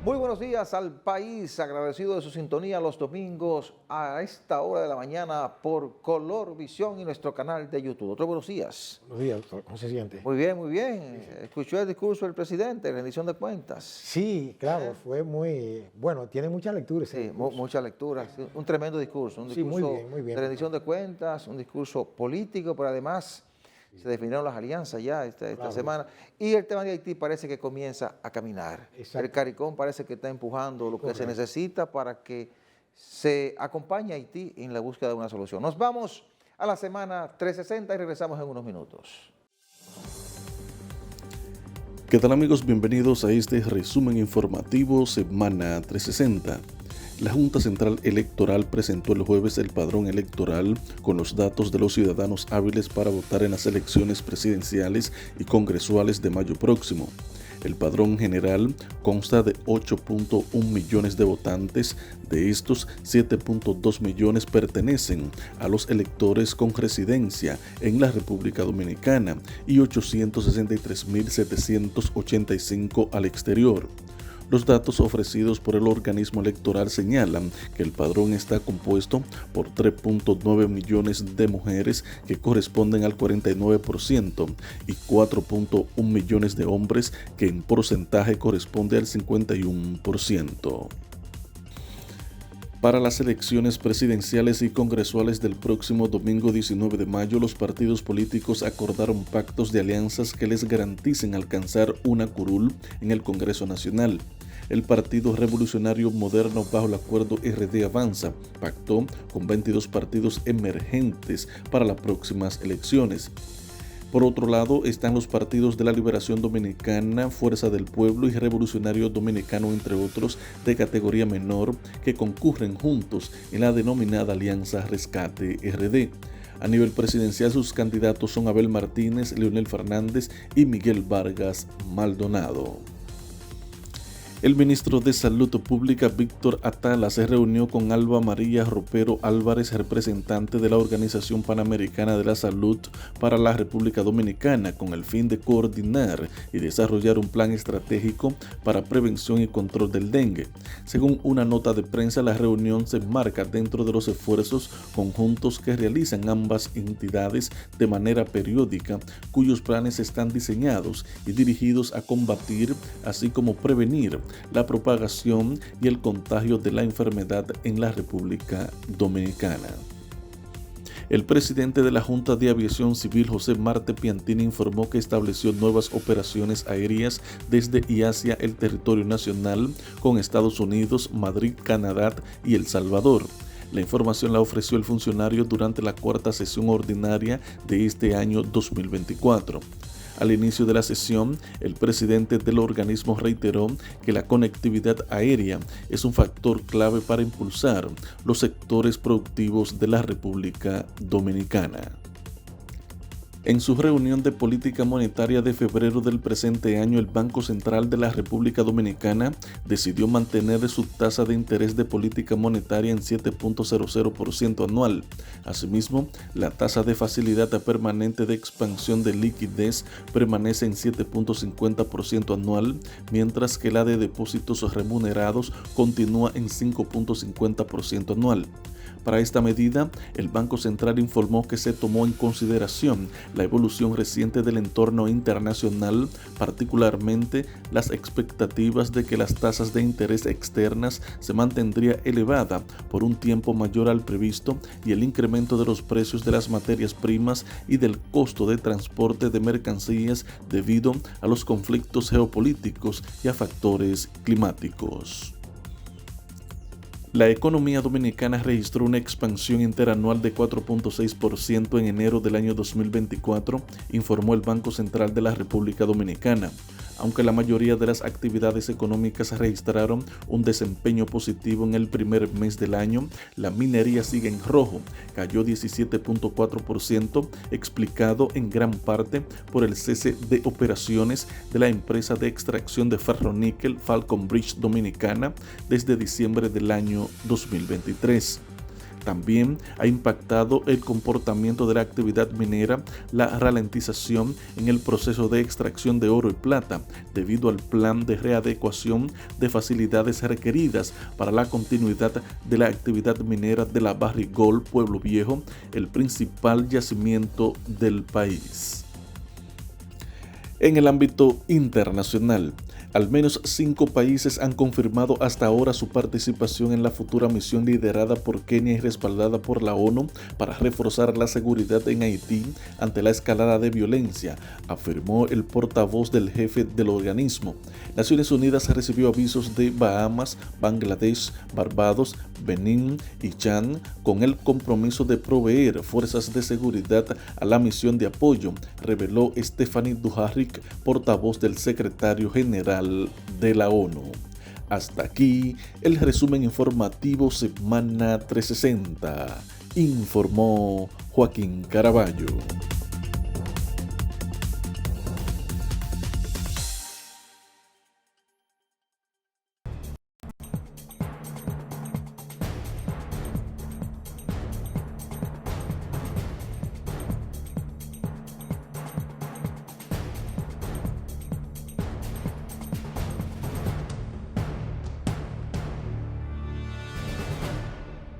Muy buenos días al país, agradecido de su sintonía los domingos a esta hora de la mañana por Color Visión y nuestro canal de YouTube. Otros buenos días. Buenos días, doctor. ¿Cómo se siente? Muy bien, muy Sí, bien. sí. Escuchó el discurso del presidente, rendición de cuentas. Sí, claro, fue muy bueno, tiene mucha lectura ese Sí, discurso. mucha lectura, sí, un tremendo discurso, un Sí, discurso muy bien, de rendición doctor. de cuentas, un discurso político, pero además se definieron las alianzas ya esta Claro que semana sí. y el tema de Haití parece que comienza a caminar. El Exacto, CARICOM parece que está empujando lo que se correcto. necesita para que se acompañe a Haití en la búsqueda de una solución. Nos vamos a la semana 360 y regresamos en unos minutos. ¿Qué tal amigos? Bienvenidos a este resumen informativo Semana 360. La Junta Central Electoral presentó el jueves el padrón electoral con los datos de los ciudadanos hábiles para votar en las elecciones presidenciales y congresuales de mayo próximo. El padrón general consta de 8.1 millones de votantes, de estos 7.2 millones pertenecen a los electores con residencia en la República Dominicana y 863.785 al exterior. Los datos ofrecidos por el organismo electoral señalan que el padrón está compuesto por 3.9 millones de mujeres que corresponden al 49% y 4.1 millones de hombres que en porcentaje corresponde al 51%. Para las elecciones presidenciales y congresuales del próximo domingo 19 de mayo, los partidos políticos acordaron pactos de alianzas que les garanticen alcanzar una curul en el Congreso Nacional. El Partido Revolucionario Moderno, bajo el acuerdo RD Avanza, pactó con 22 partidos emergentes para las próximas elecciones. Por otro lado, están los partidos de la Liberación Dominicana, Fuerza del Pueblo y Revolucionario Dominicano, entre otros, de categoría menor, que concurren juntos en la denominada Alianza Rescate RD. A nivel presidencial, sus candidatos son Abel Martínez, Leonel Fernández y Miguel Vargas Maldonado. El ministro de Salud Pública, Víctor Atala, se reunió con Alba María Ropero Álvarez, representante de la Organización Panamericana de la Salud para la República Dominicana, con el fin de coordinar y desarrollar un plan estratégico para prevención y control del dengue. Según una nota de prensa, la reunión se enmarca dentro de los esfuerzos conjuntos que realizan ambas entidades de manera periódica, cuyos planes están diseñados y dirigidos a combatir, así como prevenir la propagación y el contagio de la enfermedad en la República Dominicana. El presidente de la Junta de Aviación Civil, José Marte Piantini, informó que estableció nuevas operaciones aéreas desde y hacia el territorio nacional con Estados Unidos, Madrid, Canadá y El Salvador. La información la ofreció el funcionario durante la cuarta sesión ordinaria de este año 2024. Al inicio de la sesión, el presidente del organismo reiteró que la conectividad aérea es un factor clave para impulsar los sectores productivos de la República Dominicana. En su reunión de política monetaria de febrero del presente año, el Banco Central de la República Dominicana decidió mantener su tasa de interés de política monetaria en 7.00% anual. Asimismo, la tasa de facilidad permanente de expansión de liquidez permanece en 7.50% anual, mientras que la de depósitos remunerados continúa en 5.50% anual. Para esta medida, el Banco Central informó que se tomó en consideración la evolución reciente del entorno internacional, particularmente las expectativas de que las tasas de interés externas se mantendría elevada por un tiempo mayor al previsto y el incremento de los precios de las materias primas y del costo de transporte de mercancías debido a los conflictos geopolíticos y a factores climáticos. La economía dominicana registró una expansión interanual de 4.6% en enero del año 2024, informó el Banco Central de la República Dominicana. Aunque la mayoría de las actividades económicas registraron un desempeño positivo en el primer mes del año, la minería sigue en rojo, cayó 17.4%, explicado en gran parte por el cese de operaciones de la empresa de extracción de ferroníquel Falcon Bridge Dominicana desde diciembre del año 2023. También ha impactado el comportamiento de la actividad minera la ralentización en el proceso de extracción de oro y plata, debido al plan de readecuación de facilidades requeridas para la continuidad de la actividad minera de la Barrigol Pueblo Viejo, el principal yacimiento del país. En el ámbito internacional, al menos 5 países han confirmado hasta ahora su participación en la futura misión liderada por Kenia y respaldada por la ONU para reforzar la seguridad en Haití ante la escalada de violencia, afirmó el portavoz del jefe del organismo. Naciones Unidas recibió avisos de Bahamas, Bangladesh, Barbados, Benín y Chad con el compromiso de proveer fuerzas de seguridad a la misión de apoyo, reveló Stephanie Dujarric, portavoz del secretario general de la ONU. Hasta aquí el resumen informativo Semana 360, informó Joaquín Caraballo.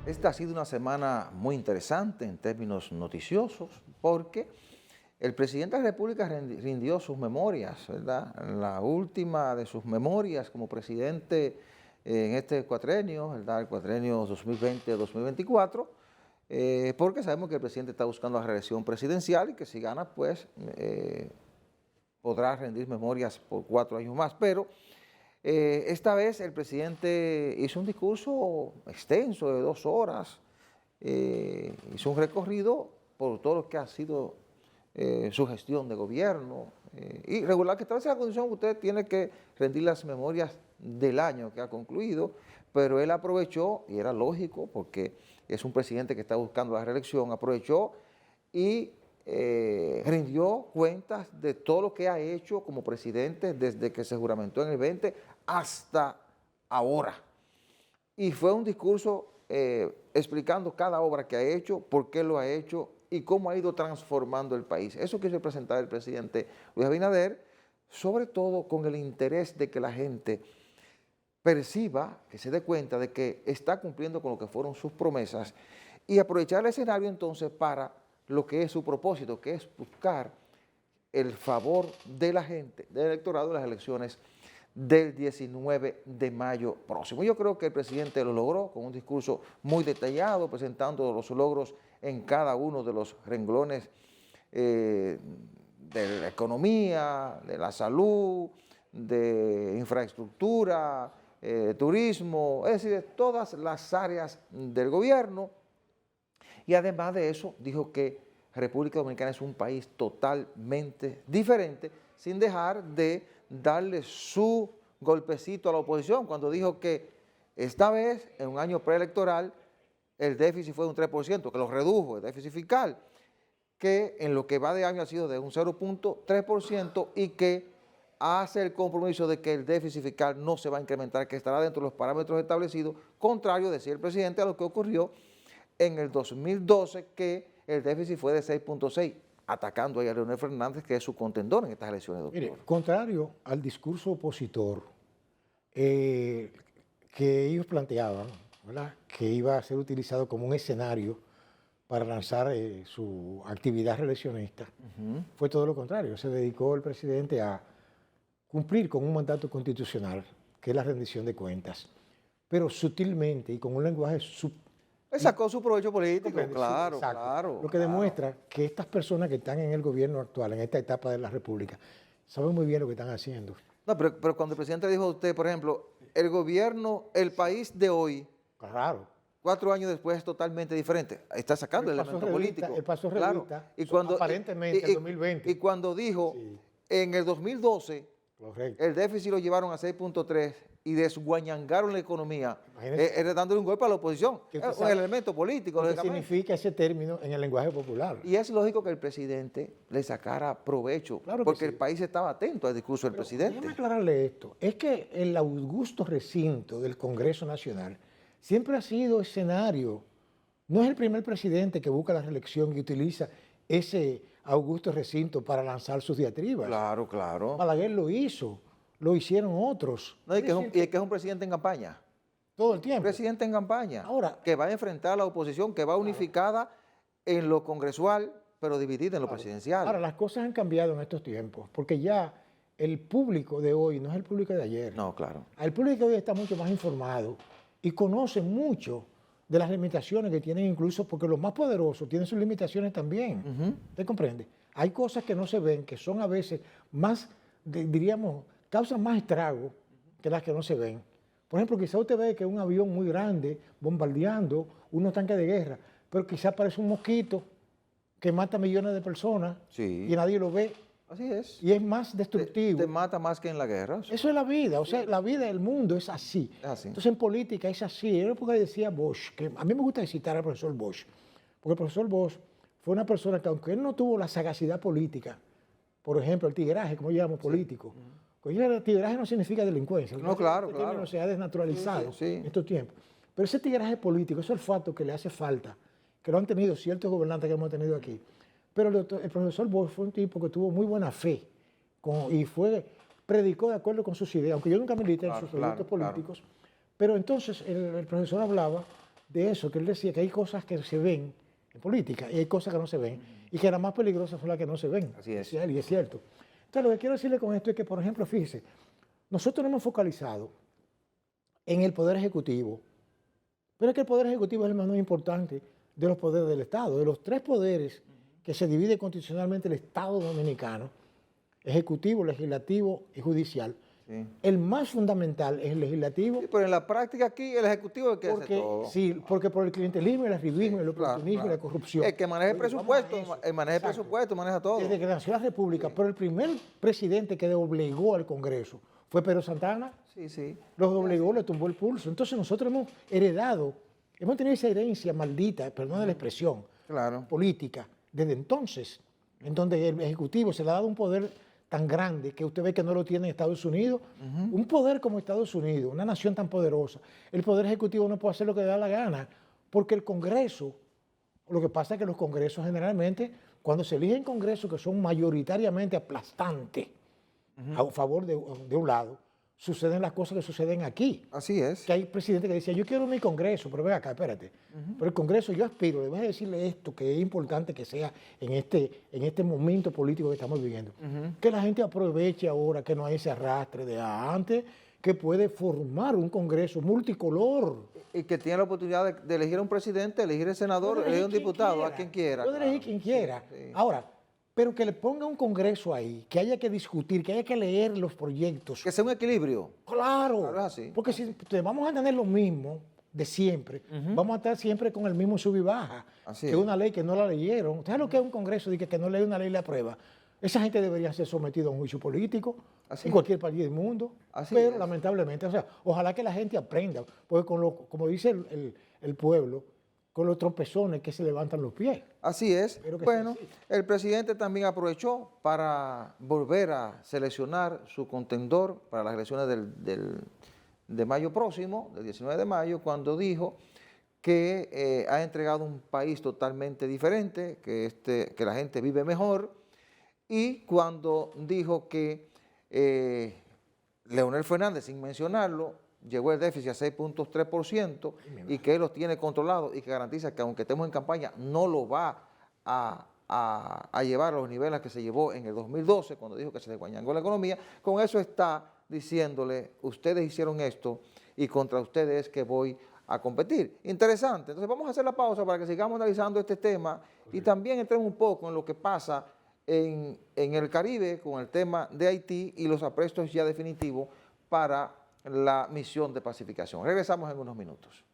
Esta ha sido una semana muy interesante en términos noticiosos porque el presidente de la República rindió sus memorias, ¿verdad? La última de sus memorias como presidente en este cuatrenio, ¿verdad? El cuatrenio 2020-2024, porque sabemos que el presidente está buscando la reelección presidencial y que si gana, pues podrá rendir memorias por 4 años más, pero esta vez el presidente hizo un discurso extenso de 2 horas, hizo un recorrido por todo lo que ha sido su gestión de gobierno y regular que establece la condición que usted tiene que rendir las memorias del año que ha concluido, pero él aprovechó, y era lógico porque es un presidente que está buscando la reelección, aprovechó y rindió cuentas de todo lo que ha hecho como presidente desde que se juramentó en el 20 hasta ahora. Y fue un discurso explicando cada obra que ha hecho, por qué lo ha hecho y cómo ha ido transformando el país. Eso quiso presentar el presidente Luis Abinader, sobre todo con el interés de que la gente perciba, que se dé cuenta de que está cumpliendo con lo que fueron sus promesas y aprovechar el escenario entonces para lo que es su propósito, que es buscar el favor de la gente, del electorado de las elecciones del 19 de mayo próximo. Yo creo que el presidente lo logró con un discurso muy detallado, presentando los logros en cada uno de los renglones de la economía, de la salud, de infraestructura, turismo, es decir, de todas las áreas del gobierno. Y además de eso, dijo que República Dominicana es un país totalmente diferente, sin dejar de darle su golpecito a la oposición, cuando dijo que esta vez, en un año preelectoral, el déficit fue de un 3%, que lo redujo, el déficit fiscal, que en lo que va de año ha sido de un 0.3% y que hace el compromiso de que el déficit fiscal no se va a incrementar, que estará dentro de los parámetros establecidos, contrario, decía el presidente, a lo que ocurrió en el 2012, que el déficit fue de 6.6, atacando ahí a Leonel Fernández, que es su contendor en estas elecciones de octubre. Mire, contrario al discurso opositor que ellos planteaban, ¿verdad?, que iba a ser utilizado como un escenario para lanzar su actividad reeleccionista, fue todo lo contrario. Se dedicó el presidente a cumplir con un mandato constitucional, que es la rendición de cuentas, pero sutilmente y con un lenguaje Él sacó su provecho político, claro, exacto. claro. Lo que demuestra que estas personas que están en el gobierno actual, en esta etapa de la República, saben muy bien lo que están haciendo. No, pero cuando el presidente dijo a usted, por ejemplo, el gobierno, el país de hoy, Claro. 4 años después es totalmente diferente. Está sacando el elemento político. El paso claro. revista, aparentemente en 2020. Y cuando dijo, Sí. en el 2012, Correcto. el déficit lo llevaron a 6.3 y desguañangaron la economía, Imagínese. dándole un golpe a la oposición. Que Es usted un sabe elemento político, ¿Qué lógicamente. significa ese término en el lenguaje popular? Y es lógico que el presidente le sacara provecho, Claro que porque sí. el país estaba atento al discurso del presidente. Déjame aclararle esto. Es que el augusto recinto del Congreso Nacional siempre ha sido escenario no es el primer presidente que busca la reelección y utiliza ese augusto recinto para lanzar sus diatribas. Claro, claro. Balaguer lo hizo, lo hicieron otros. No, y que es un presidente en campaña. Todo el tiempo. Presidente en campaña. Ahora, que va a enfrentar a la oposición, que va unificada en lo congresual, pero dividida en lo presidencial. Ahora, las cosas han cambiado en estos tiempos, porque ya el público de hoy no es el público de ayer. No, claro. El público de hoy está mucho más informado y conoce mucho de las limitaciones que tienen, incluso porque los más poderosos tienen sus limitaciones también. ¿Usted comprende? Hay cosas que no se ven, que son a veces más, diríamos, causan más estrago que las que no se ven. Por ejemplo, quizá usted ve que un avión muy grande bombardeando unos tanques de guerra, pero quizá parece un mosquito que mata millones de personas y nadie lo ve. Así es. Y es más destructivo. Te mata más que en la guerra. Eso es la vida, o sea, la vida del mundo es así. Entonces en política es así. Era porque decía Bosch, que a mí me gusta citar al profesor Bosch, porque el profesor Bosch fue una persona que aunque él no tuvo la sagacidad política, por ejemplo, el tigraje, como llamamos político, el tigraje no significa delincuencia. No, claro, claro. Se ha desnaturalizado en estos tiempos. Pero ese tigraje político, ese olfato que le hace falta, que lo han tenido ciertos gobernantes que hemos tenido aquí. Pero el profesor Bosch fue un tipo que tuvo muy buena fe y predicó de acuerdo con sus ideas, aunque yo nunca milité en sus proyectos políticos. Pero entonces el profesor hablaba de eso, que él decía que hay cosas que se ven en política y hay cosas que no se ven, y que las más peligrosas son las que no se ven. Así es. Y es cierto. Entonces lo que quiero decirle con esto es que, por ejemplo, fíjese, nosotros nos hemos focalizado en el Poder Ejecutivo, pero es que el Poder Ejecutivo es el más importante de los poderes del Estado. De los tres poderes que se divide constitucionalmente el Estado dominicano, ejecutivo, legislativo y judicial, el más fundamental es el legislativo. Sí, pero en la práctica aquí el ejecutivo es el que hace todo. Sí, porque por el clientelismo, el arribismo, el oportunismo y la corrupción. El que maneja el presupuesto, maneja todo. Desde que nació la República, pero el primer presidente que doblegó al Congreso fue Pedro Santana. Sí. Los doblegó, le tumbó el pulso. Entonces nosotros hemos heredado, hemos tenido esa herencia maldita, perdón de la expresión, política, desde entonces, en donde el Ejecutivo se le ha dado un poder tan grande que usted ve que no lo tiene en Estados Unidos. Un poder como Estados Unidos, una nación tan poderosa, el Poder Ejecutivo no puede hacer lo que le da la gana, porque el Congreso, lo que pasa es que los congresos generalmente, cuando se eligen congresos que son mayoritariamente aplastantes a favor de un lado, suceden las cosas que suceden aquí. Así es. Que hay presidentes que decían, yo quiero mi Congreso, pero ven acá, espérate. Pero el Congreso, yo aspiro, le voy a decirle esto, que es importante que sea en este momento político que estamos viviendo. Que la gente aproveche ahora que no hay ese arrastre de antes, que puede formar un Congreso multicolor. Y que tiene la oportunidad de elegir a un presidente, elegir a un senador, elegir a un diputado, a quien quiera. Puede elegir quien quiera. Ahora, pero que le ponga un Congreso ahí, que haya que discutir, que haya que leer los proyectos. Que sea un equilibrio. Claro, es así. Porque si vamos a tener lo mismo de siempre, vamos a estar siempre con el mismo sub y baja, que una ley que no la leyeron. ¿Usted sabe lo que es un Congreso que no lee una ley y la aprueba? Esa gente debería ser sometida a un juicio político en cualquier país del mundo. Pero lamentablemente, o sea, ojalá que la gente aprenda, porque como dice el pueblo, con los tropezones que se levantan los pies. Así es. Bueno, el presidente también aprovechó para volver a seleccionar su contendor para las elecciones de mayo próximo, del 19 de mayo, cuando dijo que ha entregado un país totalmente diferente, que la gente vive mejor, y cuando dijo que Leonel Fernández, sin mencionarlo, llegó el déficit a 6.3% y que él los tiene controlados y que garantiza que aunque estemos en campaña no lo va a llevar a los niveles que se llevó en el 2012 cuando dijo que se desguañangó la economía. Con eso está diciéndole, ustedes hicieron esto y contra ustedes es que voy a competir. Interesante. Entonces vamos a hacer la pausa para que sigamos analizando este tema y también entremos un poco en lo que pasa en el Caribe con el tema de Haití y los aprestos ya definitivos para la misión de pacificación. Regresamos en unos minutos.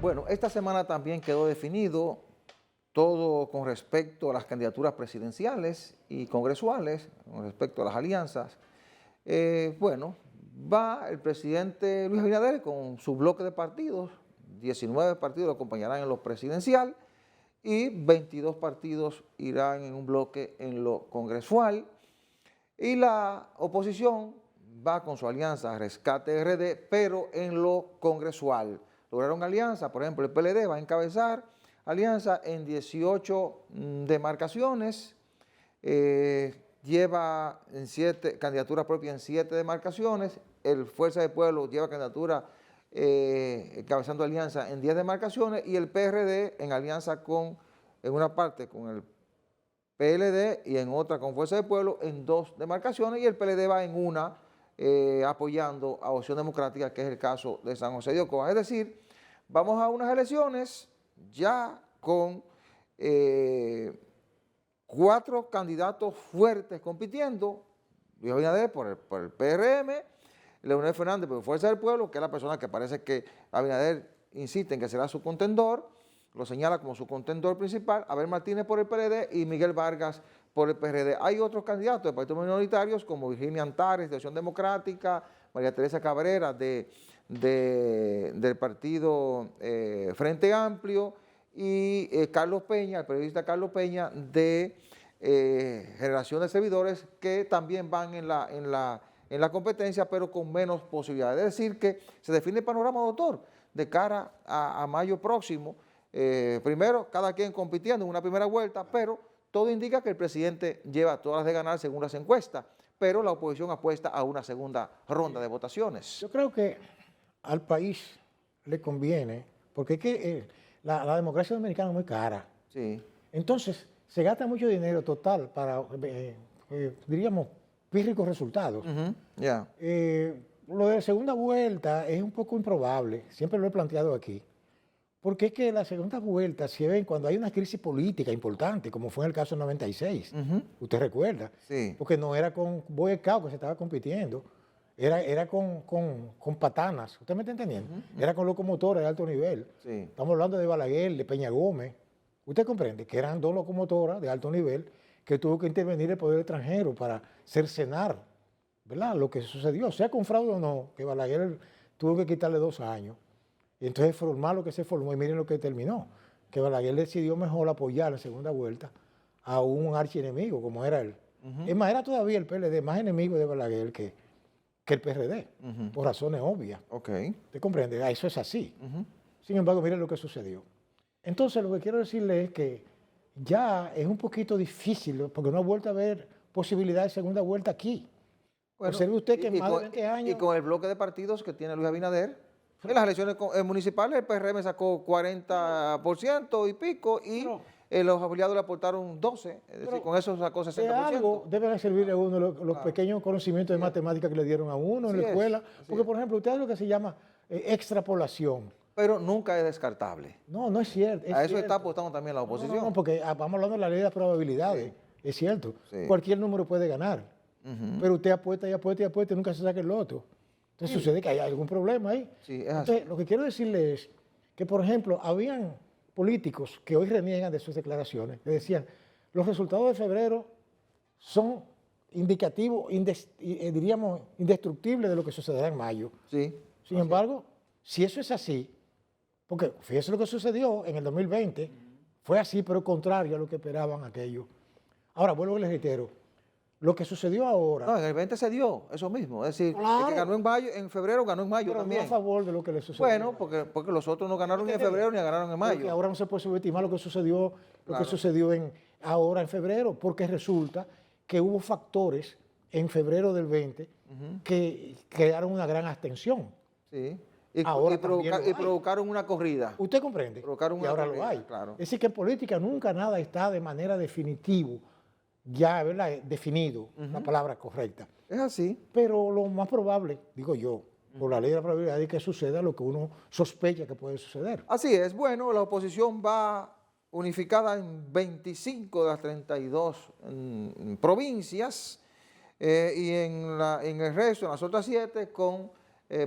Bueno, esta semana también quedó definido todo con respecto a las candidaturas presidenciales y congresuales, con respecto a las alianzas. Bueno, va el presidente Luis Abinader con su bloque de partidos, 19 partidos lo acompañarán en lo presidencial y 22 partidos irán en un bloque en lo congresual. Y la oposición va con su alianza Rescate RD, pero en lo congresual. Lograron alianza, por ejemplo, el PLD va a encabezar alianza en 18 demarcaciones, lleva en 7 candidaturas propias en 7 demarcaciones, el Fuerza del Pueblo lleva candidatura encabezando alianza en 10 demarcaciones y el PRD en alianza en una parte con el PLD y en otra con Fuerza del Pueblo en 2 demarcaciones y el PLD va en una apoyando a Opción Democrática, que es el caso de San José de Ocoa. Es decir, vamos a unas elecciones ya con 4 candidatos fuertes compitiendo, Luis Abinader por el PRM, Leonel Fernández por Fuerza del Pueblo, que es la persona que parece que Abinader insiste en que será su contendor, lo señala como su contendor principal, Abel Martínez por el PLD y Miguel Vargas por el PRD. Hay otros candidatos de partidos minoritarios como Virginia Antares de Opción Democrática, María Teresa Cabrera del partido Frente Amplio y Carlos Peña, el periodista Carlos Peña de Generación de Servidores, que también van en la competencia, pero con menos posibilidades. Es decir, que se define el panorama, doctor, de cara a mayo próximo. Primero, cada quien compitiendo en una primera vuelta, pero todo indica que el presidente lleva todas las de ganar según las encuestas, pero la oposición apuesta a una segunda ronda de votaciones. Yo creo que al país le conviene, porque es que la democracia dominicana es muy cara. Sí. Entonces, se gasta mucho dinero total para, diríamos, pírricos resultados. Ya. Lo de la segunda vuelta es un poco improbable, siempre lo he planteado aquí, porque es que la segunda vuelta se ven cuando hay una crisis política importante, como fue en el caso del 96, usted recuerda, Sí. porque no era con Boy Scout que se estaba compitiendo, era con patanas, ¿usted me está entendiendo? Era con locomotores de alto nivel. Sí. Estamos hablando de Balaguer, de Peña Gómez, usted comprende que eran 2 locomotoras de alto nivel que tuvo que intervenir el poder extranjero para cercenar, ¿verdad?, lo que sucedió, sea con fraude o no, que Balaguer tuvo que quitarle 2 años. Y entonces formar lo que se formó, y miren lo que terminó, que Balaguer decidió mejor apoyar en segunda vuelta a un archienemigo como era él. Es más, era todavía el PLD más enemigo de Balaguer que el PRD, por razones obvias. Ok. ¿Usted comprende? Eso es así. Sin embargo, miren lo que sucedió. Entonces, lo que quiero decirle es que ya es un poquito difícil, porque no ha vuelto a haber posibilidad de segunda vuelta aquí. Bueno, observe usted que en más de con, 20 años... y con el bloque de partidos que tiene Luis Abinader, en las elecciones municipales el PRM sacó 40% y pico y los afiliados le aportaron 12%, es decir, con eso sacó 60%. De algo deben servirle a uno los pequeños conocimientos de matemática que le dieron a uno en la escuela, porque por ejemplo, usted hace lo que se llama extrapolación. Pero nunca es descartable. No, no es cierto. A eso está apostando también la oposición. No, porque vamos hablando de la ley de las probabilidades, es cierto. Sí. Cualquier número puede ganar, pero usted apuesta y apuesta y apuesta y nunca se saca el loto. Entonces sucede que hay algún problema ahí. Sí, es Entonces, así. lo que quiero decirle es que, por ejemplo, habían políticos que hoy reniegan de sus declaraciones, que decían, los resultados de febrero son indicativos, diríamos, indestructibles de lo que sucederá en mayo. Sí. Sin embargo, si eso es así, porque fíjese lo que sucedió en el 2020, fue así, pero contrario a lo que esperaban aquellos. Ahora, vuelvo y les reitero, lo que sucedió ahora... No, en el 20 se dio eso mismo. Es decir, Claro. el que ganó en mayo, en febrero ganó en mayo pero también. no a favor de lo que le sucedió. Bueno, porque los otros no ganaron ni en febrero ni ganaron en Porque mayo. ahora no se puede subestimar lo que sucedió, Claro. ahora en febrero, porque resulta que hubo factores en febrero del 20 que crearon una gran abstención. Sí. Y Ahora provocaron una corrida. ¿Usted comprende? Provocaron Y una ahora corrida, lo hay. claro. Es decir, que en política nunca nada está de manera definitiva, ya, ¿verdad?, definido, la palabra correcta. Es así. Pero lo más probable, digo yo, por la ley de la probabilidad, es que suceda lo que uno sospecha que puede suceder. Así es. Bueno, la oposición va unificada en 25 de las 32 provincias y en el resto, en las otras 7, con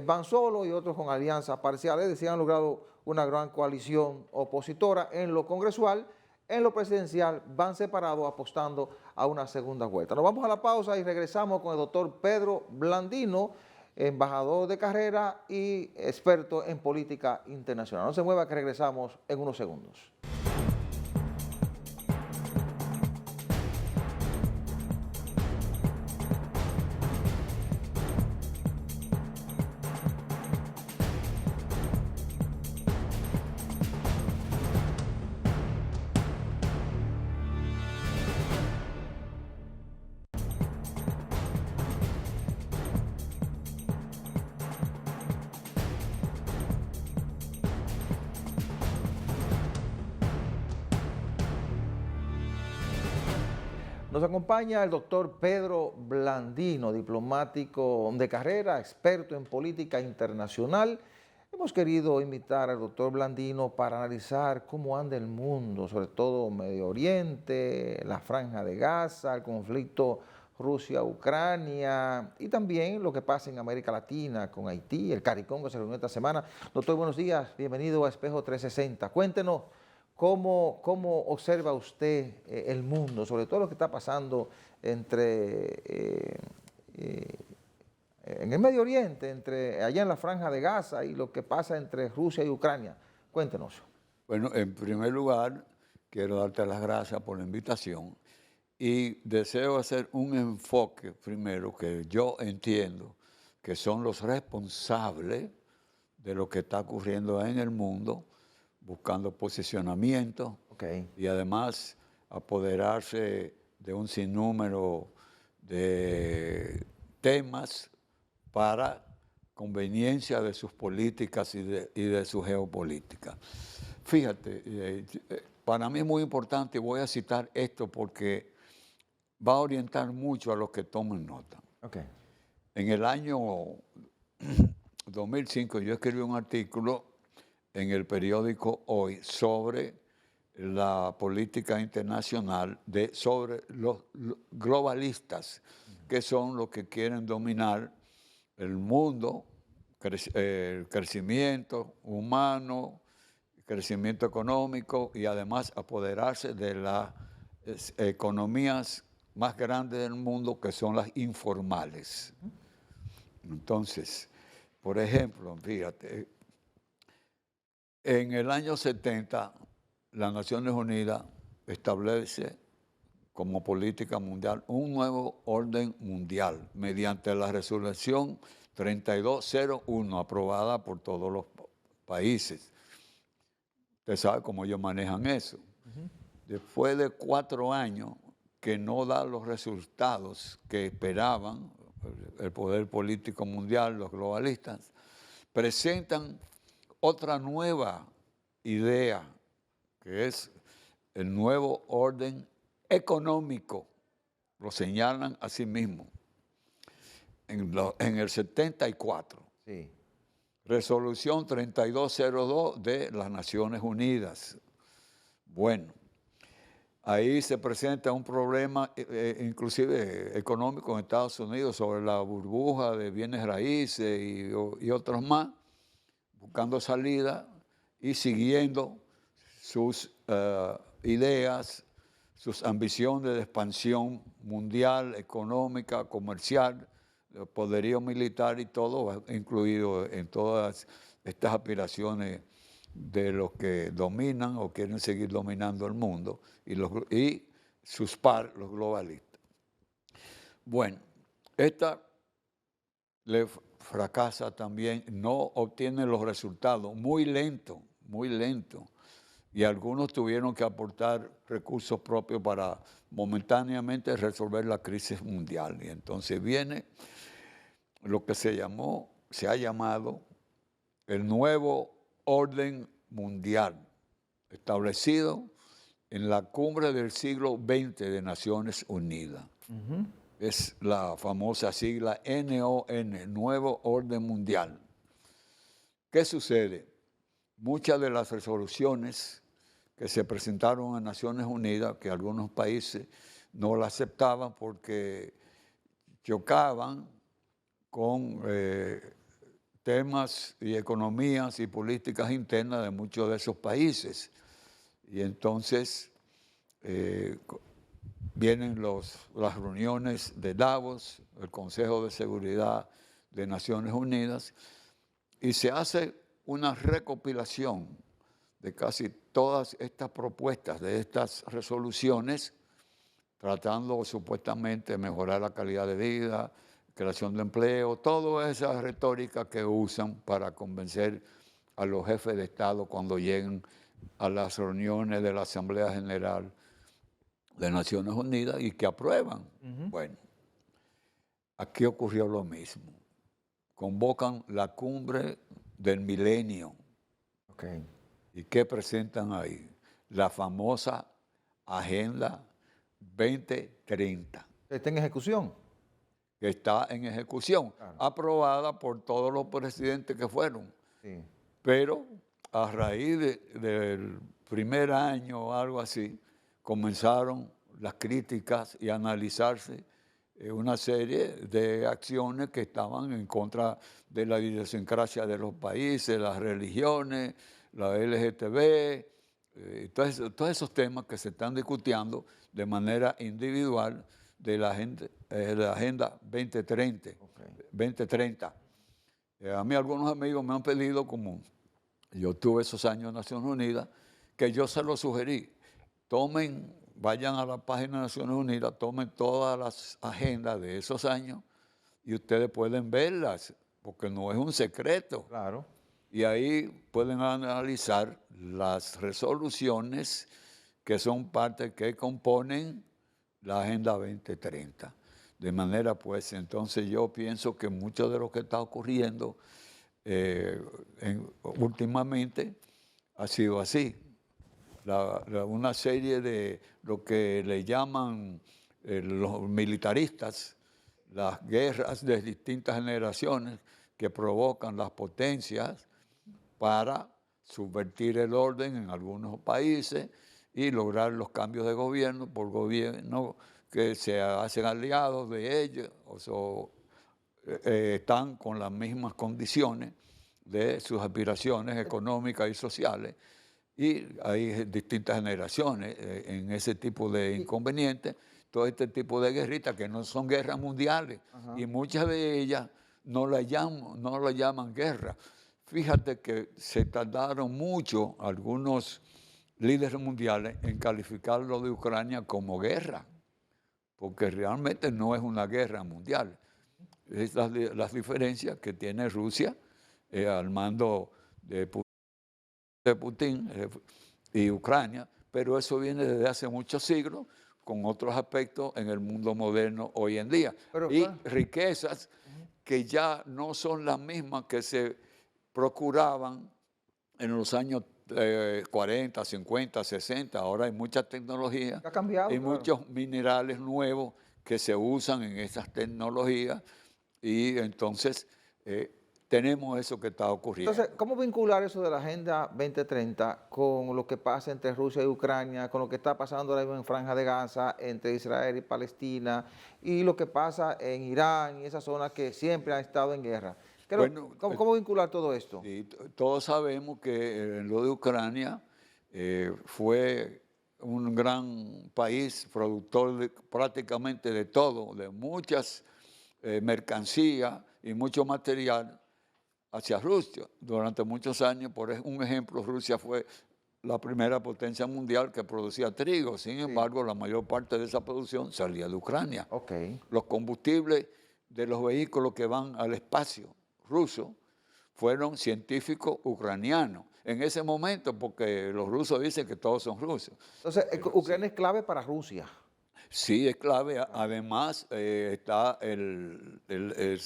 van solos y otros con alianzas parciales. Es decir, han logrado una gran coalición opositora en lo congresual. En lo presidencial van separados apostando a una segunda vuelta. Nos vamos a la pausa y regresamos con el doctor Pedro Blandino, embajador de carrera y experto en política internacional. No se mueva que regresamos en unos segundos. Nos acompaña el doctor Pedro Blandino, diplomático de carrera, experto en política internacional. Hemos querido invitar al doctor Blandino para analizar cómo anda el mundo, sobre todo Medio Oriente, la Franja de Gaza, el conflicto Rusia-Ucrania y también lo que pasa en América Latina con Haití, el CARICOM que se reunió esta semana. Doctor, buenos días, bienvenido a Espejo 360. Cuéntenos. ¿Cómo observa usted el mundo, sobre todo lo que está pasando en el Medio Oriente, allá en la Franja de Gaza y lo que pasa entre Rusia y Ucrania? Cuéntenos. Bueno, en primer lugar, quiero darte las gracias por la invitación y deseo hacer un enfoque primero que yo entiendo que son los responsables de lo que está ocurriendo en el mundo, buscando posicionamiento y además apoderarse de un sinnúmero de temas para conveniencia de sus políticas y de su geopolítica. Fíjate, para mí es muy importante, voy a citar esto porque va a orientar mucho a los que tomen nota. En el año 2005 yo escribí un artículo en el periódico Hoy sobre la política internacional, sobre los globalistas, que son los que quieren dominar el mundo, el crecimiento humano, el crecimiento económico y además apoderarse de las economías más grandes del mundo, que son las informales. Entonces, por ejemplo, fíjate, en el año 70, las Naciones Unidas establece como política mundial un nuevo orden mundial mediante la resolución 3201 aprobada por todos los países. Usted sabe cómo ellos manejan eso. Después de 4 años que no da los resultados que esperaban el poder político mundial, los globalistas, presentan otra nueva idea, que es el nuevo orden económico. Lo señalan a sí mismos. En el 74. Sí. Resolución 3202 de las Naciones Unidas. Bueno, ahí se presenta un problema inclusive económico en Estados Unidos sobre la burbuja de bienes raíces y otros más, buscando salida y siguiendo sus ideas, sus ambiciones de expansión mundial, económica, comercial, poderío militar y todo, incluido en todas estas aspiraciones de los que dominan o quieren seguir dominando el mundo y sus pares, los globalistas. Bueno, esta le fracasa también, no obtiene los resultados, muy lento, y algunos tuvieron que aportar recursos propios para momentáneamente resolver la crisis mundial. Y entonces viene lo que se ha llamado el nuevo orden mundial, establecido en la cumbre del siglo XX de Naciones Unidas. Es la famosa sigla NON, Nuevo Orden Mundial. ¿Qué sucede? Muchas de las resoluciones que se presentaron en Naciones Unidas, que algunos países no la aceptaban porque chocaban con temas y economías y políticas internas de muchos de esos países. Y entonces vienen las reuniones de Davos, el Consejo de Seguridad de Naciones Unidas, y se hace una recopilación de casi todas estas propuestas, de estas resoluciones, tratando supuestamente de mejorar la calidad de vida, creación de empleo, toda esa retórica que usan para convencer a los jefes de Estado cuando lleguen a las reuniones de la Asamblea General de Naciones Unidas y que aprueban. Bueno, aquí ocurrió lo mismo. Convocan la cumbre del milenio. Okay. ¿Y qué presentan ahí? La famosa Agenda 2030. ¿Está en ejecución? Que está en ejecución, Claro. aprobada por todos los presidentes que fueron. Sí. Pero a raíz del primer año o algo así, comenzaron las críticas y a analizarse una serie de acciones que estaban en contra de la idiosincrasia de los países, las religiones, la LGTB, todos esos temas que se están discutiendo de manera individual de la Agenda 2030. Okay. 2030. A mí algunos amigos me han pedido, como yo tuve esos años en Naciones Unidas, que yo se lo sugerí. Vayan a la página de Naciones Unidas, tomen todas las agendas de esos años y ustedes pueden verlas, porque no es un secreto. Claro. Y ahí pueden analizar las resoluciones que son parte, que componen la Agenda 2030. De manera, pues, entonces yo pienso que mucho de lo que está ocurriendo últimamente ha sido así. Una serie de lo que le llaman los militaristas, las guerras de distintas generaciones que provocan las potencias para subvertir el orden en algunos países y lograr los cambios de gobierno por gobiernos que se hacen aliados de ellos o están con las mismas condiciones de sus aspiraciones económicas y sociales. Y hay distintas generaciones en ese tipo de inconvenientes, todo este tipo de guerritas que no son guerras mundiales. Ajá. Y muchas de ellas no la llaman guerra. Fíjate que se tardaron mucho algunos líderes mundiales en calificar lo de Ucrania como guerra, porque realmente no es una guerra mundial. Es las diferencias que tiene Rusia al mando de Putin y Ucrania, pero eso viene desde hace muchos siglos con otros aspectos en el mundo moderno hoy en día. Y riquezas que ya no son las mismas que se procuraban en los años 40, 50, 60. Ahora hay mucha tecnología, ha cambiado, hay muchos minerales nuevos que se usan en esas tecnologías y entonces tenemos eso que está ocurriendo. Entonces, ¿cómo vincular eso de la Agenda 2030 con lo que pasa entre Rusia y Ucrania, con lo que está pasando ahora mismo en Franja de Gaza, entre Israel y Palestina, y lo que pasa en Irán y esa zona que siempre ha estado en guerra? Bueno, ¿Cómo vincular todo esto? Sí, todos sabemos que lo de Ucrania fue un gran país productor prácticamente de todo, de muchas mercancías y mucho material hacia Rusia. Durante muchos años, por un ejemplo, Rusia fue la primera potencia mundial que producía trigo. Sin embargo, la mayor parte de esa producción salía de Ucrania. Okay. Los combustibles de los vehículos que van al espacio ruso fueron científicos ucranianos. En ese momento, porque los rusos dicen que todos son rusos. Entonces, Ucrania es clave para Rusia. Sí, es clave. Además, está el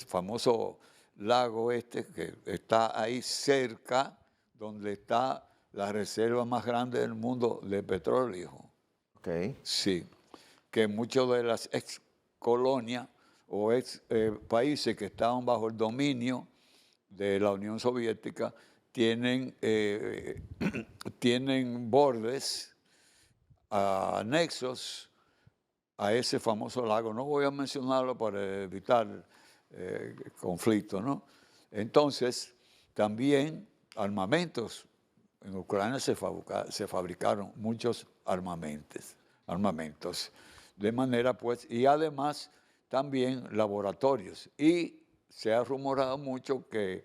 famoso lago que está ahí cerca, donde está la reserva más grande del mundo de petróleo. Okay. Sí, que muchas de las ex colonias o ex países que estaban bajo el dominio de la Unión Soviética tienen bordes anexos a ese famoso lago. No voy a mencionarlo para evitar conflicto, ¿no? Entonces, también armamentos. En Ucrania se fabricaron muchos armamentos. De manera, pues, y además también laboratorios. Y se ha rumorado mucho que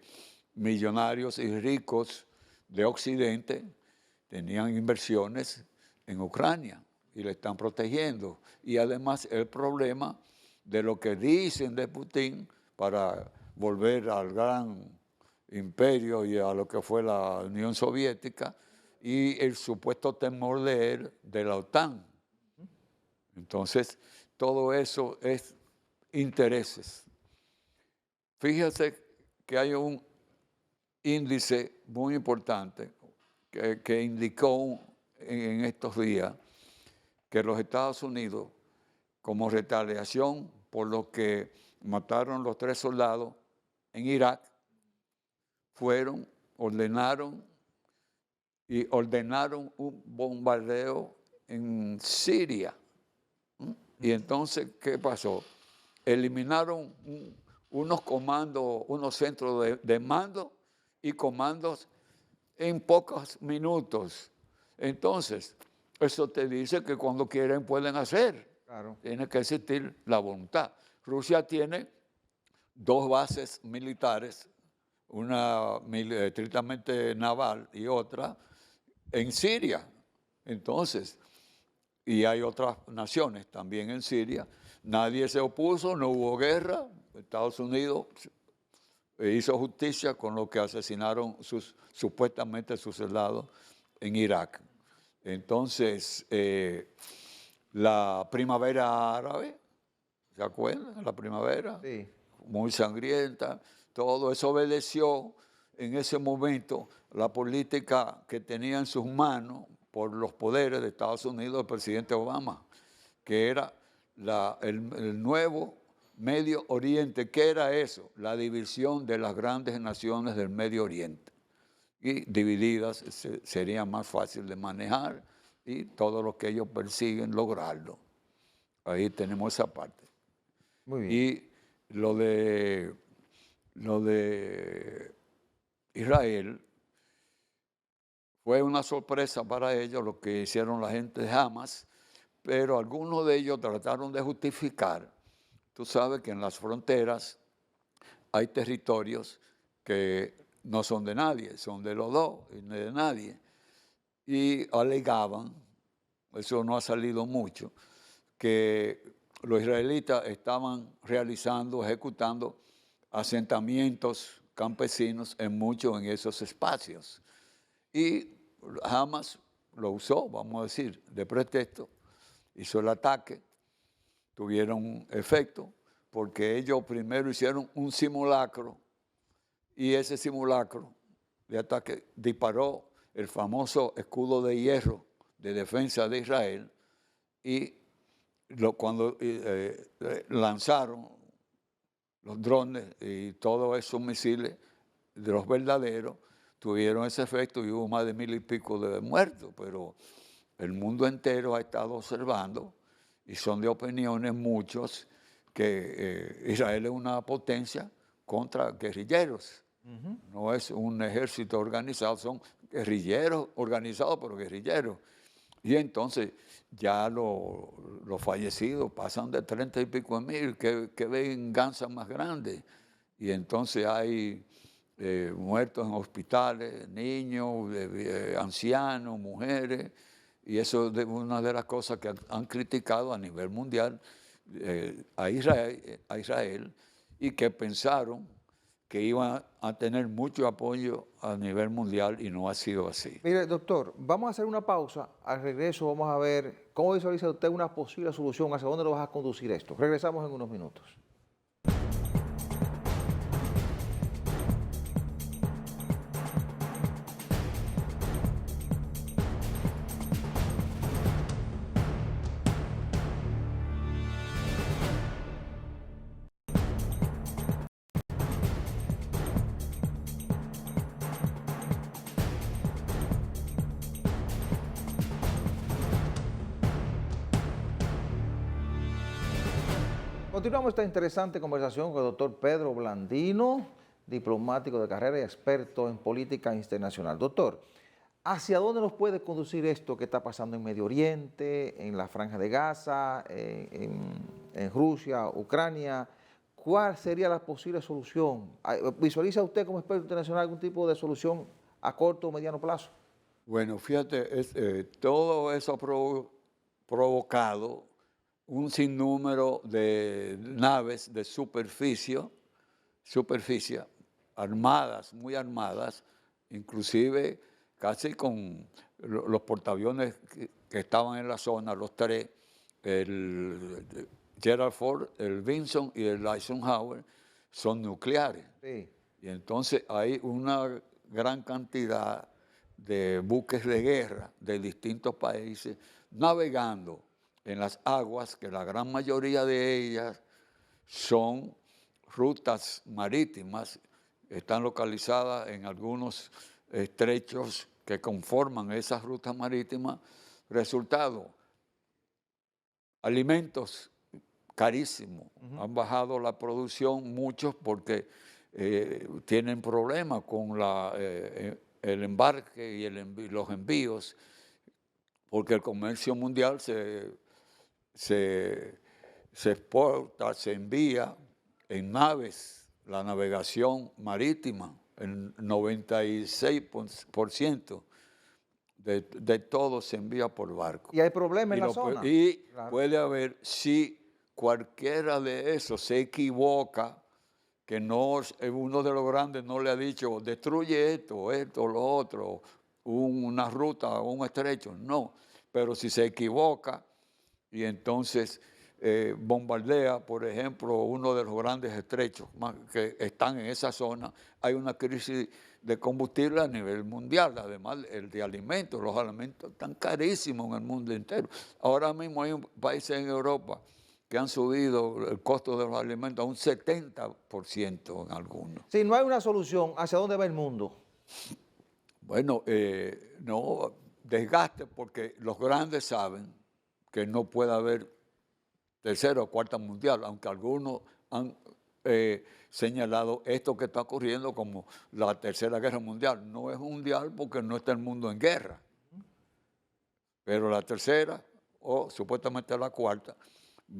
millonarios y ricos de Occidente tenían inversiones en Ucrania y le están protegiendo. Y además el problema de lo que dicen de Putin para volver al gran imperio y a lo que fue la Unión Soviética y el supuesto temor de él de la OTAN. Entonces, todo eso es intereses. Fíjese que hay un índice muy importante que indicó en estos días que los Estados Unidos, como retaliación por lo que mataron los 3 soldados en Irak, ordenaron un bombardeo en Siria. Y entonces, ¿qué pasó? Eliminaron unos comandos, unos centros de mando y comandos en pocos minutos. Entonces, eso te dice que cuando quieren pueden hacer. Claro. Tiene que existir la voluntad. Rusia tiene 2 bases militares, una estrictamente naval y otra en Siria. Entonces, y hay otras naciones también en Siria. Nadie se opuso, no hubo guerra. Estados Unidos hizo justicia con lo que asesinaron supuestamente sus soldados en Irak. Entonces, la primavera árabe, ¿se acuerdan? La primavera, Sí. muy sangrienta, todo eso obedeció en ese momento la política que tenía en sus manos por los poderes de Estados Unidos el presidente Obama, que era el nuevo Medio Oriente. ¿Qué era eso? La división de las grandes naciones del Medio Oriente. Y divididas sería más fácil de manejar y todo lo que ellos persiguen lograrlo. Ahí tenemos esa parte. Muy bien. Y lo de Israel fue una sorpresa para ellos lo que hicieron la gente de Hamas, pero algunos de ellos trataron de justificar. Tú sabes que en las fronteras hay territorios que no son de nadie, son de los dos y no de nadie. Y alegaban, eso no ha salido mucho, que los israelitas estaban ejecutando asentamientos campesinos en esos espacios. Y Hamas lo usó, vamos a decir, de pretexto, hizo el ataque, tuvieron efecto, porque ellos primero hicieron un simulacro y ese simulacro de ataque disparó el famoso escudo de hierro de defensa de Israel y cuando lanzaron los drones y todos esos misiles de los verdaderos, tuvieron ese efecto y hubo más de 1000 y pico de muertos, pero el mundo entero ha estado observando y son de opiniones muchos que Israel es una potencia contra guerrilleros. No es un ejército organizado, son guerrilleros organizados, pero guerrilleros. Y entonces ya los fallecidos pasan de 30 y pico de mil, que venganza más grande. Y entonces hay muertos en hospitales, niños, ancianos, mujeres. Y eso es una de las cosas que han criticado a nivel mundial a Israel y que pensaron que iban a tener mucho apoyo a nivel mundial y no ha sido así. Mire, doctor, vamos a hacer una pausa. Al regreso vamos a ver cómo visualiza usted una posible solución, hacia dónde lo vas a conducir esto. Regresamos en unos minutos. Continuamos esta interesante conversación con el doctor Pedro Blandino, diplomático de carrera y experto en política internacional. Doctor, ¿hacia dónde nos puede conducir esto que está pasando en Medio Oriente, en la Franja de Gaza, en Rusia, Ucrania? ¿Cuál sería la posible solución? ¿Visualiza usted como experto internacional algún tipo de solución a corto o mediano plazo? Bueno, fíjate, todo eso ha provocado un sinnúmero de naves de superficie, armadas, muy armadas, inclusive casi con los portaaviones que estaban en la zona, los tres, el Gerald Ford, el Vinson y el Eisenhower, son nucleares. Sí. Y entonces hay una gran cantidad de buques de guerra de distintos países navegando en las aguas, que la gran mayoría de ellas son rutas marítimas, están localizadas en algunos estrechos que conforman esas rutas marítimas. Resultado, alimentos carísimos. Han bajado la producción muchos porque tienen problemas con el embarque y los envíos, porque el comercio mundial se exporta, se envía en naves, la navegación marítima, el 96% de todo se envía por barco. ¿Y hay problemas en la zona? Y Claro. puede haber, si cualquiera de esos se equivoca, que no, uno de los grandes no le ha dicho, destruye esto, lo otro, una ruta, un estrecho, no. Pero si se equivoca y entonces bombardea, por ejemplo, uno de los grandes estrechos que están en esa zona, hay una crisis de combustible a nivel mundial, además el de alimentos. Los alimentos están carísimos en el mundo entero. Ahora mismo hay países en Europa que han subido el costo de los alimentos a un 70% en algunos. Si no hay una solución, ¿hacia dónde va el mundo? Bueno, no desgaste, porque los grandes saben que no puede haber tercera o cuarta mundial, aunque algunos han señalado esto que está ocurriendo como la tercera guerra mundial. No es mundial porque no está el mundo en guerra, pero la tercera o supuestamente la cuarta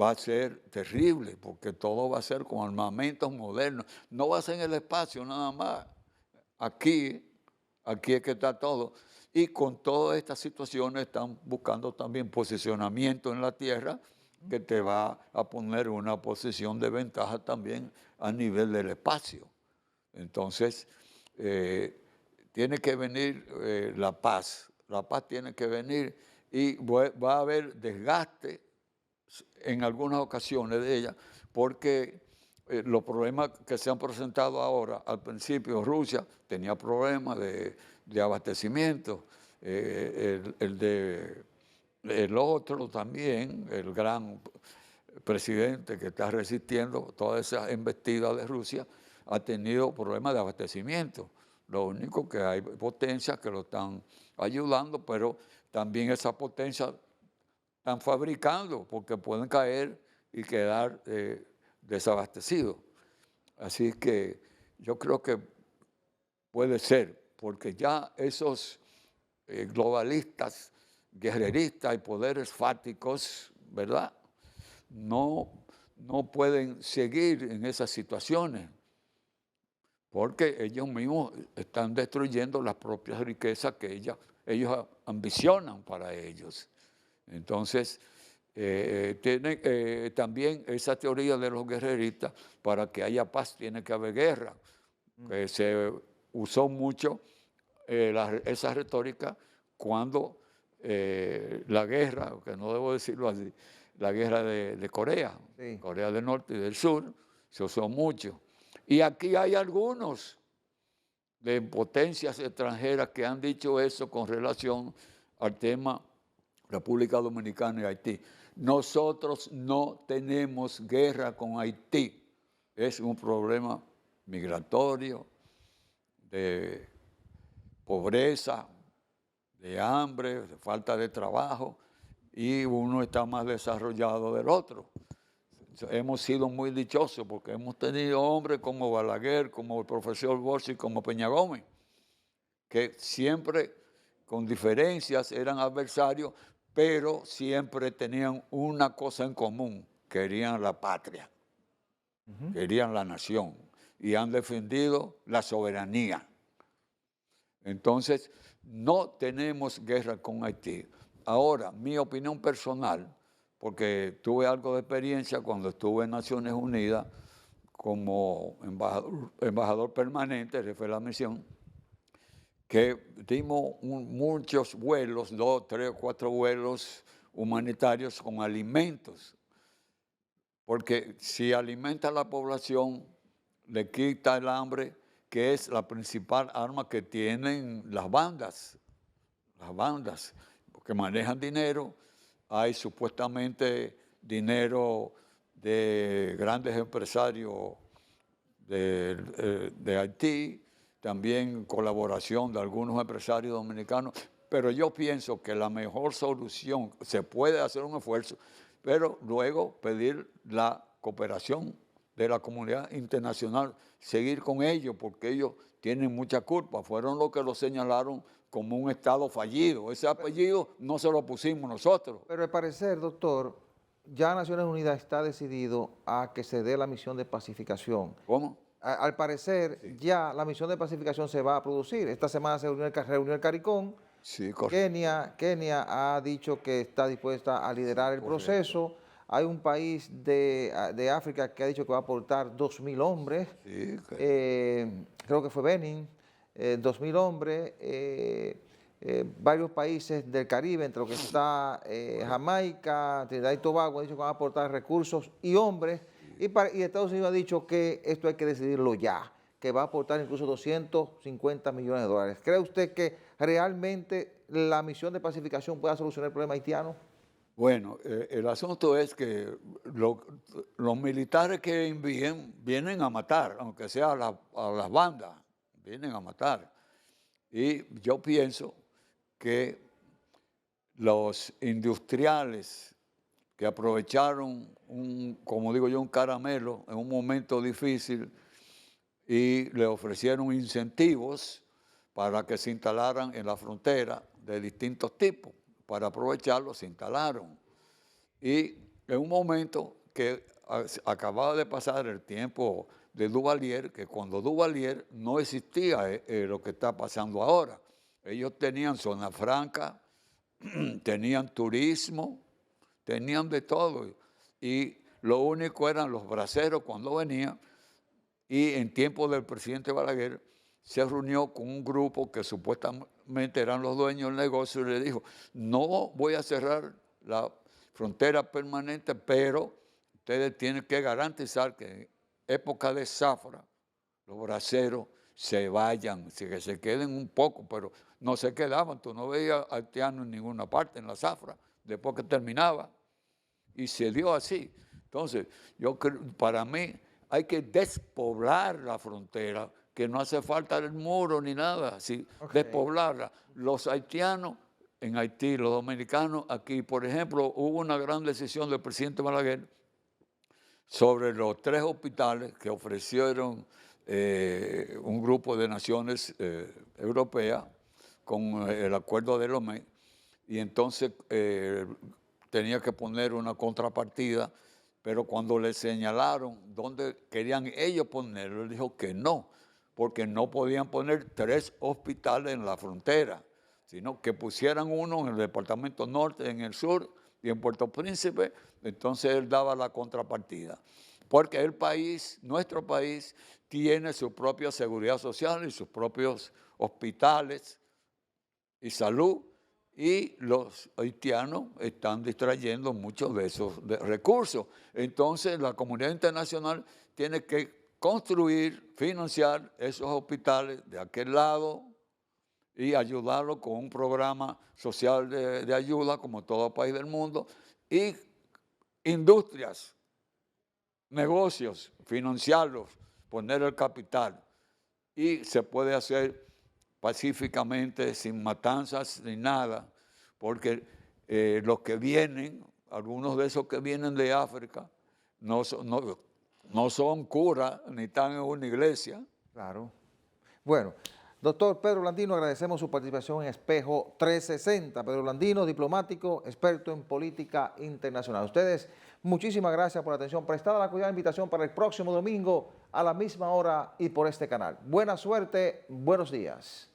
va a ser terrible, porque todo va a ser con armamentos modernos. No va a ser en el espacio nada más. Aquí es que está todo. Y con todas estas situaciones están buscando también posicionamiento en la tierra, que te va a poner una posición de ventaja también a nivel del espacio. Entonces, tiene que venir la paz. La paz tiene que venir y va a haber desgaste en algunas ocasiones de ella, porque los problemas que se han presentado ahora, al principio Rusia tenía problemas de abastecimiento, el otro también, el gran presidente que está resistiendo toda esa embestida de Rusia, ha tenido problemas de abastecimiento. Lo único que hay potencias que lo están ayudando, pero también esas potencias están fabricando, porque pueden caer y quedar desabastecidos. Así que yo creo que puede ser, porque ya esos globalistas, guerreristas y poderes fáticos, ¿verdad?, no pueden seguir en esas situaciones, porque ellos mismos están destruyendo las propias riquezas que ellos ambicionan para ellos. Entonces, tiene también esa teoría de los guerreristas: para que haya paz tiene que haber guerra, que se usó mucho esa retórica cuando la guerra, que no debo decirlo así, la guerra de Corea, sí, Corea del Norte y del Sur, se usó mucho. Y aquí hay algunos de potencias extranjeras que han dicho eso con relación al tema República Dominicana y Haití. Nosotros no tenemos guerra con Haití. Es un problema migratorio, de pobreza, de hambre, de falta de trabajo, y uno está más desarrollado del otro. hemos sido muy dichosos porque hemos tenido hombres como Balaguer, como el profesor Borsi, como Peña Gómez, que siempre con diferencias eran adversarios, pero siempre tenían una cosa en común: querían la patria, querían la nación y han defendido la soberanía. Entonces, no tenemos guerra con Haití. Ahora, mi opinión personal, porque tuve algo de experiencia cuando estuve en Naciones Unidas como embajador permanente, esa fue la misión, que dimos muchos vuelos, 2, 3 o 4 vuelos humanitarios con alimentos, porque si alimenta a la población, le quita el hambre, que es la principal arma que tienen las bandas, porque manejan dinero. Hay supuestamente dinero de grandes empresarios de Haití, también colaboración de algunos empresarios dominicanos, pero yo pienso que la mejor solución, se puede hacer un esfuerzo, pero luego pedir la cooperación de la comunidad internacional, seguir con ellos, porque ellos tienen mucha culpa, fueron los que lo señalaron como un Estado fallido. Ese apellido no se lo pusimos nosotros. Pero al parecer, doctor, ya Naciones Unidas está decidido a que se dé la misión de pacificación. ¿Cómo? Al parecer, sí, ya la misión de pacificación se va a producir. Esta semana se reunió el CARICOM. Sí, Kenia ha dicho que está dispuesta a liderar el proceso. Hay un país de África que ha dicho que va a aportar 2.000 hombres. Sí, creo que fue Benin, 2.000 hombres. Varios países del Caribe, entre los que está Jamaica, Trinidad y Tobago, han dicho que van a aportar recursos y hombres. Y Estados Unidos ha dicho que esto hay que decidirlo ya, que va a aportar incluso 250 millones de dólares. ¿Cree usted que realmente la misión de pacificación pueda solucionar el problema haitiano? Bueno, el asunto es que los militares que envíen vienen a matar, aunque sea a las bandas, vienen a matar. Y yo pienso que los industriales que aprovecharon, como digo yo, un caramelo en un momento difícil y le ofrecieron incentivos para que se instalaran en la frontera de distintos tipos. Para aprovecharlo, se instalaron. Y en un momento que acababa de pasar el tiempo de Duvalier, que cuando Duvalier no existía lo que está pasando ahora. Ellos tenían zona franca, tenían turismo, tenían de todo. Y lo único eran los braceros cuando venían. Y en tiempo del presidente Balaguer se reunió con un grupo que supuestamente eran los dueños del negocio y le dijo: no voy a cerrar la frontera permanente, pero ustedes tienen que garantizar que en época de zafra los braceros se vayan, que se queden un poco, pero no se quedaban. Tú no veías haitianos en ninguna parte en la zafra después que terminaba. Y se dio así. Entonces, yo creo, para mí hay que despoblar la frontera, que no hace falta el muro ni nada, sí, despoblarla. Los haitianos en Haití, los dominicanos aquí, por ejemplo, hubo una gran decisión del presidente Balaguer sobre los 3 hospitales que ofrecieron un grupo de naciones europeas con el acuerdo de Lomé, y entonces tenía que poner una contrapartida, pero cuando le señalaron dónde querían ellos ponerlo, él dijo que no, porque no podían poner 3 hospitales en la frontera, sino que pusieran uno en el departamento norte, en el sur y en Puerto Príncipe. Entonces él daba la contrapartida, porque el país, nuestro país, tiene su propia seguridad social y sus propios hospitales y salud, y los haitianos están distrayendo muchos de esos recursos. Entonces la comunidad internacional tiene que construir, financiar esos hospitales de aquel lado y ayudarlos con un programa social de ayuda, como todo país del mundo, y industrias, negocios, financiarlos, poner el capital. Y se puede hacer pacíficamente, sin matanzas ni nada, porque los que vienen, algunos de esos que vienen de África, no son curas ni están en una iglesia. Claro. Bueno, doctor Pedro Blandino, agradecemos su participación en Espejo 360. Pedro Blandino, diplomático, experto en política internacional. Ustedes, muchísimas gracias por la atención prestada. La cordial invitación para el próximo domingo a la misma hora y por este canal. Buena suerte, buenos días.